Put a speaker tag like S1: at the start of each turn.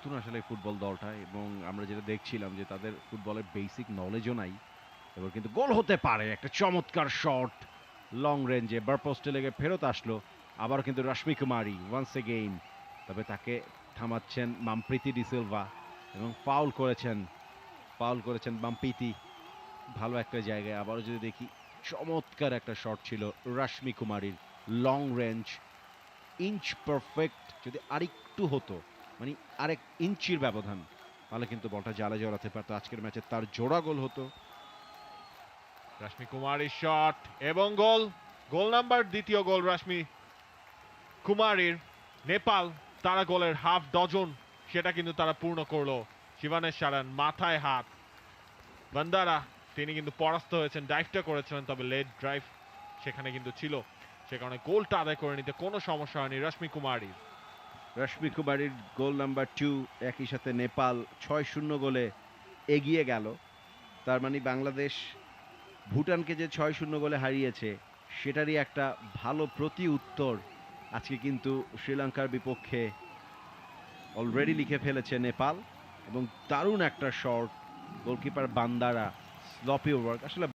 S1: নতুন আসলে এই ফুটবল দলটা এবং আমরা যেটা দেখছিলাম যে তাদের ফুটবলের বেসিক নলেজও নাই। এবার কিন্তু গোল হতে পারে। একটা চমৎকার শট লং রেঞ্জে বার পোস্টে লেগে ফেরত আসলো। আবারও কিন্তু রশ্মি কুমারী ওয়ান্স এগেইন। তবে তাকে থামাচ্ছেন মামপ্রীতি ডিসিলভা এবং ফাউল করেছেন মামপ্রীতি। ভালো একটা জায়গায় আবারও যদি দেখি চমৎকার একটা শট ছিল রশ্মি কুমারীর লং রেঞ্জ ইঞ্চ পারফেক্ট যদি আরেকটু হতো মানে আরেক ইঞ্চির ব্যবধান তাহলে কিন্তু বলটা জালে জড়াতে পারতো আজকের ম্যাচে তার জোড়া গোল হতো।
S2: রশ্মি কুমারীর শট এবং গোল। গোল নাম্বার দ্বিতীয় গোল রশ্মি কুমারীর। নেপাল তারা গোলের হাফ ডজন সেটা কিন্তু তারা পূর্ণ করলো। শিবানেশ সারান মাথায় হাত। বান্দারা তিনি কিন্তু পরাস্ত হয়েছেন, ড্রাইভটা করেছিলেন, তবে লেট ড্রাইভ সেখানে কিন্তু ছিল, সে কারণে গোলটা আদায় করে নিতে কোনো সমস্যা হয়নি রশ্মি কুমারীর।
S1: রশ্মি কুমারীর গোল নাম্বার 2 একই সাথে নেপাল 6-0 গোলে এগিয়ে গেল। তার মানে বাংলাদেশ ভুটানকে যে 6-0 গোলে হারিয়েছে সেটারই একটা ভালো প্রতি উত্তর আজকে কিন্তু শ্রীলঙ্কার বিপক্ষে অলরেডি লিখে ফেলেছে নেপাল এবং দারুণ একটা শট গোলকিপার বান্দারা স্লপি ওয়ার্ক আসলে